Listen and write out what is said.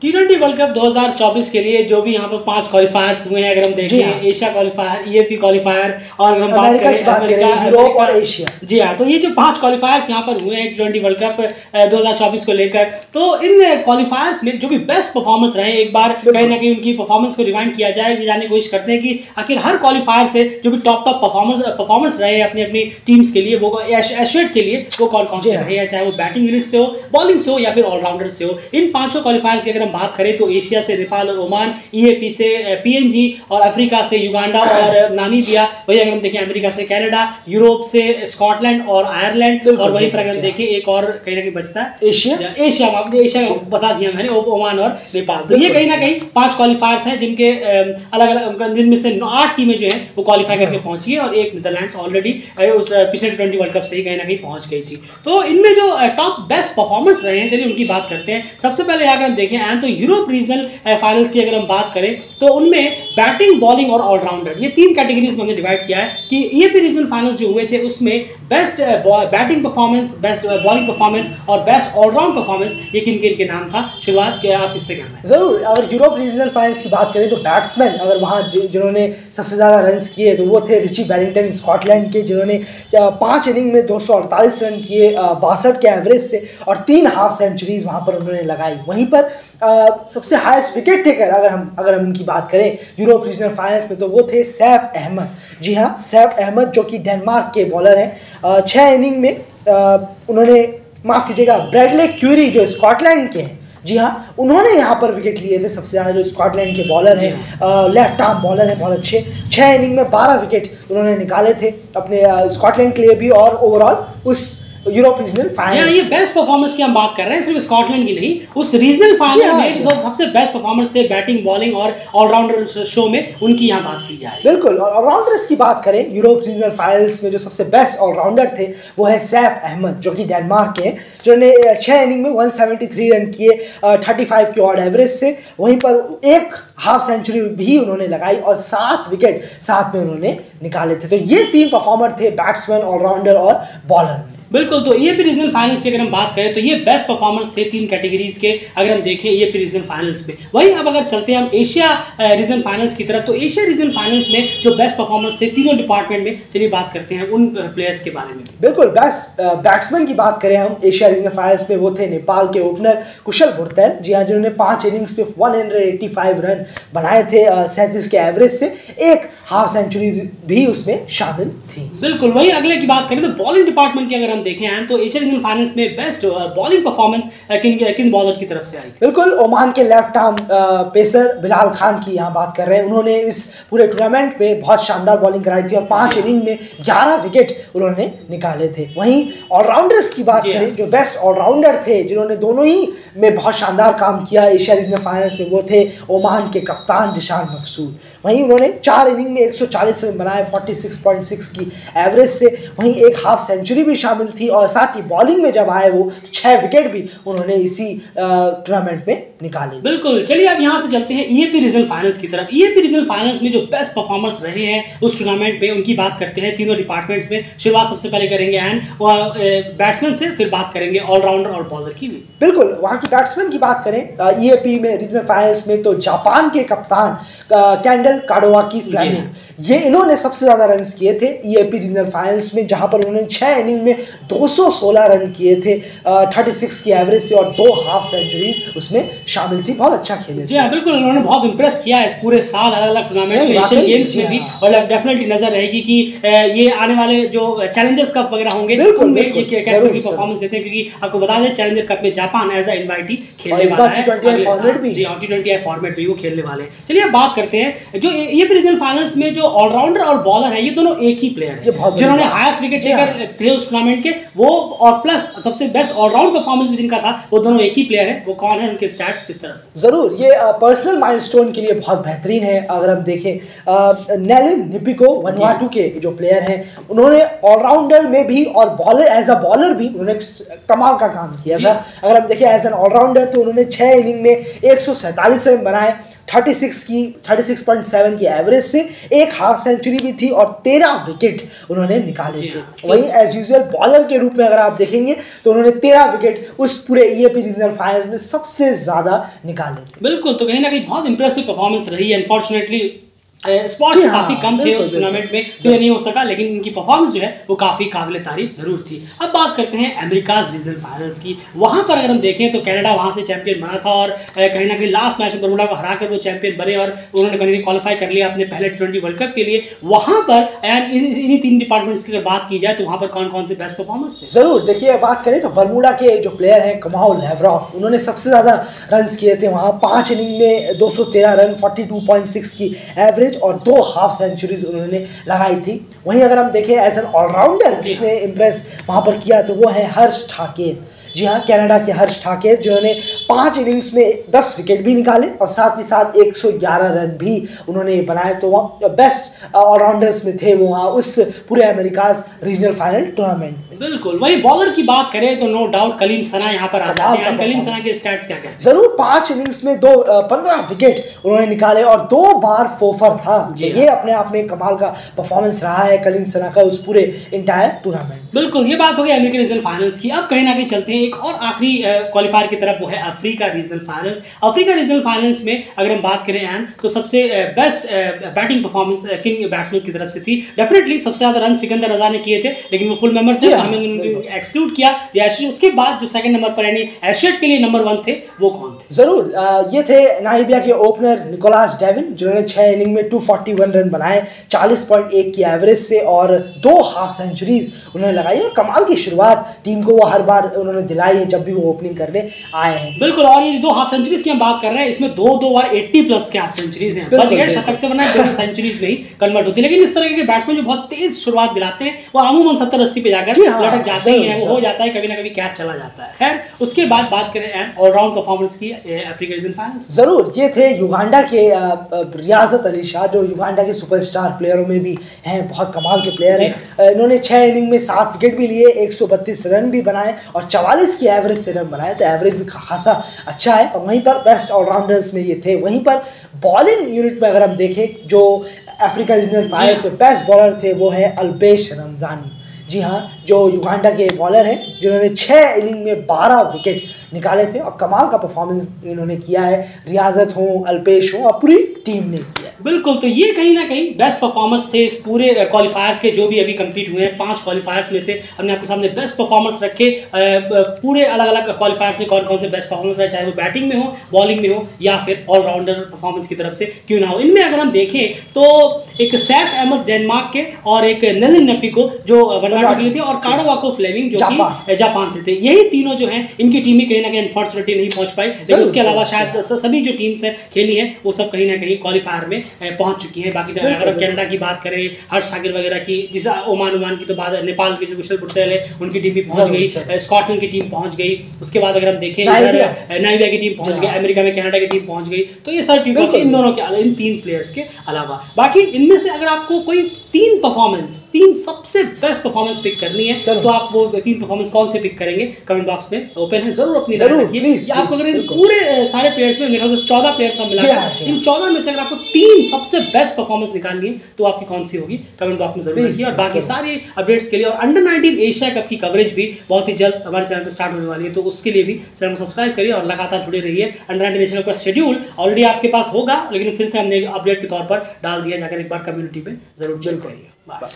T20 world cup 2024 के लिए जो भी यहाँ पर 5 क्वालिफायर्स हुए हैं, अगर हम देखें एशिया क्वालिफायर, EFE क्वालिफायर और अगर हम बात करें अमेरिका, यूरोप और एशिया, जी हाँ, तो ये जो 5 क्वालिफायर्स यहाँ पर हुए हैं T20 वर्ल्ड कप 2024 को लेकर, तो इन क्वालिफायर्स में जो भी बेस्ट परफॉर्मेंस रहे, एक बार कहीं ना कहीं उनकी परफॉर्मेंस को रिवाइंड किया जाए, ये जानने की कोशिश करते हैं कि आखिर हर क्वालिफायर से जो भी टॉप परफॉर्मेंस रहे अपनी अपनी टीम्स के लिए, वो एशियड के लिए वो कौन कौन से रहे हैं, चाहे वो बैटिंग यूनिट से हो, बॉलिंग से हो या फिर ऑलराउंडर से हो। इन 5 क्वालिफायर्स की अगर हम बात करें तो एशिया से नेपाल और ओमान, EAP से PNG और अफ्रीका से युगांडा और नामीबिया, वही अगर हम देखें अमेरिका से कनाडा, यूरोप से स्कॉटलैंड और आयरलैंड, और वहीं पर अगर हम देखें एक और कहीं ना कहीं बचता है एशिया बता दिया मैंने, ओमान और नेपाल। तो ये कहीं ना कहीं 5 क्वालिफायर्स हैं जिनके अलग अलग, जिनमें से 8 टीमें जो हैं वो क्वालिफाई करके पहुंची है और एक नीदरलैंड्स ऑलरेडी उस पिछले T20 वर्ल्ड कप से ही कहीं ना कहीं पहुंच गई थी। तो इनमें जो टॉप बेस्ट परफॉर्मेंस रहे हैं, चलिए उनकी बात करते हैं। सबसे पहले अगर हम देखें तो यूरोप रीजनल फाइनल्स की अगर हम बात करें तो उनमें बैटिंग, बॉलिंग और ऑलराउंडर, ये 3 कैटेगरीज में हमने डिवाइड किया है कि EAP रीजनल फाइनल्स जो हुए थे उसमें best batting performance, best bowling performance और बेस्ट ऑलराउंड परफॉर्मेंस, ये किन किन के नाम था? शुरुआत क्या आप इससे करना है? जरूर। अगर यूरोप रीजनल फाइनल्स की बात करें तो बैट्समैन अगर वहाँ जिन्होंने सबसे ज़्यादा रन्स किए तो वो थे रिची बैरिंगटन स्कॉटलैंड के, जिन्होंने 5 इनिंग में 248 रन किए 62 के एवरेज से, और 3 हाफ सेंचुरीज वहाँ पर उन्होंने लगाई। वहीं पर सबसे हाईएस्ट विकेट टेकर अगर हम उनकी बात करें यूरोप रीजनल फाइनल्स में तो वो थे सैफ अहमद। जी हाँ, सैफ अहमद जो कि डेनमार्क के बॉलर हैं। 6 इनिंग में उन्होंने, माफ़ कीजिएगा, ब्रैडले क्यूरी जो स्कॉटलैंड के हैं, जी हाँ, उन्होंने यहाँ पर विकेट लिए थे सबसे ज़्यादा, जो स्कॉटलैंड के बॉलर हैं, लेफ्ट आर्म बॉलर हैं, बहुत अच्छे। 6 इनिंग में 12 विकेट उन्होंने निकाले थे अपने स्कॉटलैंड के लिए भी और ओवरऑल उस यूरोप रीजनल फाइनल। ये बेस्ट परफॉर्मेंस की हम बात कर रहे हैं, सिर्फ स्कॉटलैंड की नहीं, उस रीजनल फाइनल में जो सबसे बेस्ट परफॉर्मेंस थे बैटिंग, बॉलिंग और ऑलराउंडर शो में, उनकी यहाँ बात की जाए। बिल्कुल। और ऑलराउंडर्स की बात करें यूरोप रीजनल फाइनल्स में जो सबसे बेस्ट ऑलराउंडर थे वो है सैफ अहमद जो कि डेनमार्क के हैं, जिन्होंने 6 इनिंग में 173 रन किए 35 के ऑड एवरेज से। वहीं पर एक हाफ सेंचुरी भी उन्होंने लगाई और 7 विकेट साथ में उन्होंने निकाले थे। तो ये 3 परफॉर्मर थे, बैट्समैन, ऑलराउंडर और बॉलर। बिल्कुल। तो EAP रीजनल फाइनल्स की अगर हम बात करें तो ये बेस्ट परफॉर्मेंस थे 3 कैटेगरीज के, अगर हम देखें EAP रीजनल फाइनल्स में। वहीं अब अगर चलते हैं हम एशिया रीजनल फाइनल्स की तरफ, तो एशिया रीजनल फाइनल्स में जो बेस्ट परफॉर्मेंस थे तीनों डिपार्टमेंट में, चलिए बात करते हैं उन प्लेयर्स के बारे में। बिल्कुल। बेस्ट बैट्समैन की बात करें हम एशिया रीजनल फाइनल्स में, वो थे नेपाल के ओपनर कुशल भुर्तेल। जी हाँ, जिन्होंने 5 इनिंग्स पे 185 रन बनाए थे 37 के एवरेज से, एक हाफ सेंचुरी भी उसमें शामिल थी। बिल्कुल। वही अगले की बात करें तो बॉलिंग डिपार्टमेंट की अगर हम देखें तो एशिया रीजनल फाइनल्स में बेस्ट बॉलिंग परफॉर्मेंस किन बॉलर की तरफ से आई? बिल्कुल, ओमान के left arm pacer Bilal Khan की यहाँ बात कर रहे हैं। उन्होंने इस पूरे टूर्नामेंट में बहुत शानदार बॉलिंग कराई थी और 5 इनिंग में 11 विकेट उन्होंने निकाले थे। वहीं ऑलराउंडर्स की बात करें, जो बेस्ट ऑलराउंडर थे जिन्होंने दोनों ही में बहुत शानदार काम किया एशिया रीजनल फाइनल्स में, वो थे ओमान के कप्तान जिशान मकसूद। वहीं उन्होंने 4 इनिंग में 140 रन बनाए 46.6 की एवरेज से, वहीं एक हाफ सेंचुरी भी शामिल थी और साथ ही बॉलिंग में जब आए वो 6 विकेट भी उन्होंने इसी टूर्नामेंट में निकाले। बिल्कुल। चलिए अब यहाँ से चलते हैं EAP रीजनल फाइनल्स की तरफ। EAP रीजनल फाइनल्स में जो बेस्ट परफॉर्मर्स रहे हैं उस टूर्नामेंट पे, उनकी बात करते हैं तीनों डिपार्टमेंट्स में। शुरुआत सबसे पहले करेंगे बैट्समैन से, फिर बात करेंगे ऑलराउंडर और बॉलर की भी। बिल्कुल। वहाँ की बैट्समैन की बात करें EAP में रीजनल फाइनल्स में तो जापान के कप्तान कैंडल काडोवाकी फ्लेमिंग, ये इन्होंने सबसे ज़्यादा रन्स किए थे EAP रीजनल फाइनल्स में, जहाँ पर उन्होंने 6 इनिंग में 216 रन किए थे 36 की एवरेज से और 2 हाफ सेंचुरीज उसमें शामिल थी। बहुत अच्छा खेले। जी हाँ, बिल्कुल। उन्होंने बहुत इंप्रेस किया इस पूरे साल अलग अलग टूर्नामेंट में, एशियन गेम्स में भी, और डेफिनेटली नजर रहेगी कि ये आने वाले जो चैलेंजर्स कप वगैरह होंगे उनमें ये कैसे भी परफॉर्मेंस देते हैं, क्योंकि आपको बता दें चैलेंजर कप में जापान एज अ इनवाइटी खेलने वाला है। जी हाँ, T20 फॉर्मेट भी वो खेलने वाले हैं। चलिए अब बात करते हैं जो EAP रीजनल फाइनल्स में जो ऑलराउंडर और बॉलर है, ये दोनों एक ही प्लेयर है जिन्होंने हाईएस्ट विकेट टेकर थे उस टूर्नामेंट के, वो और प्लस सबसे बेस्ट ऑलराउंड परफॉर्मेंस भी जिनका था, वो दोनों एक ही प्लेयर है। वो कौन है, उनके स्टैट्स किस तरह से? जरूर, ये पर्सनल माइलस्टोन के लिए बहुत बेहतरीन है। अगर हम देखें नेलिन निपिको वनवाटू के जो प्लेयर हैं, उन्होंने ऑलराउंडर में भी और बॉलर एज अ बॉलर भी उन्होंने कमाल का काम किया था। अगर हम देखें एज एन ऑलराउंडर तो उन्होंने 6 इनिंग में 147 रन बनाए 36.7 की एवरेज से, एक हाफ सेंचुरी भी थी और 13 विकेट उन्होंने निकाले थे। वहीं एज यूजुअल बॉलर के रूप में अगर आप देखेंगे तो उन्होंने 13 विकेट उस पूरे ईएपी रीजनल फाइनल्स में सबसे ज्यादा निकाले थे। बिल्कुल, तो कहीं ना कहीं बहुत इंप्रेसिव परफॉर्मेंस रही है। अनफॉर्चुनेटली स्पॉट्स काफी कम थे उस टूर्नामेंट में, इसलिए नहीं हो सका, लेकिन इनकी परफॉर्मेंस जो है वो काफी काबिल तारीफ जरूर थी। अब बात करते हैं अमेरिकाज रीजनल फाइनल्स की। वहां पर अगर हम देखें तो कनाडा वहां से चैंपियन बना था और कहीं ना कहीं लास्ट मैच में बर्मुडा को हराकर वो चैंपियन बने और उन्होंने कहीं क्वालिफाई कर लिया अपने पहले T20 वर्ल्ड कप के लिए। वहां पर इन्हीं 3 डिपार्टमेंट्स की अगर बात की जाए तो वहां पर कौन कौन से बेस्ट परफॉर्मेंस थे? जरूर देखिए, बात करें तो बर्मुडा के जो प्लेयर हैं कमाओ लेवरॉफ, उन्होंने सबसे ज्यादा रन किए थे वहां। 5 इनिंग में 213 रन, 42.6 की एवरेज और 2 हाफ सेंचुरीज उन्होंने लगाई थी। वहीं अगर हम देखें एज एन ऑलराउंडर जिसने इम्प्रेस वहां पर किया तो वो है हर्ष ठाकुर। जी हाँ, कनाडा के हर्ष ठाकुर जिन्होंने 5 इनिंग्स में 10 विकेट भी निकाले और साथ ही साथ 111 रन भी उन्होंने बनाए। तो वहाँ बेस्ट ऑलराउंडर्स में थे वो वहाँ उस पूरे अमेरिकाज रीजनल फाइनल टूर्नामेंट में। बिल्कुल, वही बॉलर की बात करें तो नो डाउट कलीम सना यहाँ पर आ जाते हैं। कलीम सना के स्टैट्स क्या हैं? जरूर 5 इनिंग्स में 15 विकेट उन्होंने निकाले और 2 बार फोफर था। तो ये अपने आप में कमाल का परफॉर्मेंस रहा है कलीम सना का उस पूरे इंटायर टूर्नामेंट। बिल्कुल, ये बात हो गई अमेरिकन रीजनल फाइनल्स की। अब कहीं ना कहीं चलते हैं एक और आखिरी क्वालिफायर की तरफ, वो है Africa regional finals. Africa regional finals में अगर हम बात करें एन तो सबसे बेस्ट बैटिंग परफॉर्मेंस किन बैट्समैन की तरफ से थी? डेफिनेटली सबसे ज्यादा रन सिकंदर रजा ने किए थे, लेकिन वो फुल मेंबर थे, हमने उनको एक्सक्लूड किया। उसके बाद जो सेकंड नंबर पर यानी एशियट के लिए नंबर 1 थे वो कौन थे? जरूर ये थे नामीबिया के ओपनर निकोलस डेविन, जिन्होंने 6 इनिंग में 241 रन बनाए 40.1 की एवरेज से और 2 हाफ सेंचुरीज उन्होंने लगाई और कमाल की शुरुआत टीम को वो हर बार उन्होंने दिलाई है जब भी वो ओपनिंग करने आए हैं। बिल्कुल, और ये 2 हाफ सेंचुरीज की हम बात कर रहे हैं, इसमें 2 और 80 प्लस के हाफ सेंचुरीज हैं। बच गए शतक से, वरना 2 सेंचुरीज में ही कन्वर्ट होती है। लेकिन इस तरह के बैट्समैन जो बहुत तेज शुरुआत दिलाते हैं वो अमूमन 70-80 पे जाकर लटक जाते ही हैं, वो हो जाता है, कभी ना कभी कैच चला जाता है। खैर, उसके बाद बात करें ऑलराउंड परफॉर्मेंस की अफ्रीका रीजनल फाइनल्स। जरूर ये थे युगांडा के रियाजत अली शाह, जो युगांडा के सुपरस्टार प्लेयरों में भी हैं, बहुत कमाल के प्लेयर हैं। इन्होंने 6 इनिंग में 7 विकेट भी लिए, 132 रन भी बनाए और 44 की एवरेज से रन बनाए, तो एवरेज भी खासा अच्छा है। और वहीं पर बेस्ट ऑलराउंडर्स में ये थे। वहीं पर बॉलिंग यूनिट में अगर हम देखें जो अफ्रीका रीजनल फाइनल्स में बेस्ट बॉलर थे वो है अल्पेश रमजानी। जी हाँ, जो युगांडा के बॉलर हैं जिन्होंने 6 इनिंग में 12 विकेट निकाले थे और कमाल का परफॉर्मेंस इन्होंने किया है। रियाजत हो, अल्पेश हो और पूरी टीम ने किया है। बिल्कुल, तो ये कहीं ना कहीं बेस्ट परफॉर्मेंस थे इस पूरे क्वालिफायर्स के जो भी अभी कंप्लीट हुए हैं। 5 क्वालिफायर्स में से हमने आपके सामने बेस्ट परफॉर्मेंस रखे। पूरे अलग अलग क्वालिफायर्स में कौन कौन से बेस्ट परफॉर्मेंस रहे, चाहे वो बैटिंग में हो, बॉलिंग में हो या फिर ऑलराउंडर परफॉर्मेंस की तरफ से क्यों ना हो। इनमें अगर हम देखें तो एक सैफ अहमद डेनमार्क के और एक नेलिन नपी को जो वनडे के लिए थे और काडोवाको फ्लेमिंग जो कि जापान से थे। यही तीनों जो हैं इनकी टीमें कहीं ना कहीं अनफॉर्चुनेटली नहीं पहुंच पाई, लेकिन उसके अलावा शायद सभी जो टीम्स हैं खेली हैं वो सब कहीं ना कहीं क्वालिफायर में पहुंच चुकी है। बाकी अगर कनाडा की बात करें, हर्ष ठाकुर वगैरह की, जिस ओमान की तो बात, नेपाल के जो कुशल बुट्टेल है उनकी टीम भी पहुंच गई, स्कॉटलैंड की टीम पहुंच गई। उसके बाद अगर हम देखें नामीबिया की टीम पहुंच गई, अमेरिका में कनाडा की टीम पहुंच गई। तो ये सारी टीम इन दोनों के, इन 3 प्लेयर्स के अलावा बाकी इनमें से अगर आपको कोई 3 परफॉर्मेंस, 3 सबसे बेस्ट परफॉर्मेंस पिक करनी है तो आप वो 3 परफॉर्मेंस कौन से पिक करेंगे? कमेंट बॉक्स में ओपन है, जरूर अपनी राय रखिए। आपको अगर पूरे सारे प्लेयर्स में मेरे 14 प्लेयर्स हम मिला इन 14 में से अगर आपको 3 सबसे बेस्ट परफॉर्मेंस निकालनी है तो आपकी कौन सी होगी? कमेंट बॉक्स में जरूर लिखिए। और बाकी सारी अपडेट्स के लिए और अंडर 19 एशिया कप की कवरेज भी बहुत ही जल्द हमारे चैनल पर स्टार्ट होने वाली है, तो उसके लिए भी चैनल को सब्सक्राइब करिए और लगातार जुड़े रहिए। अंडर 19 एशिया कप का शेड्यूल ऑलरेडी आपके पास होगा, लेकिन फिर से हमने अपडेट के तौर पर डाल दिया, जाकर एक बार कम्युनिटी में जरूर चेक करिए। बाय।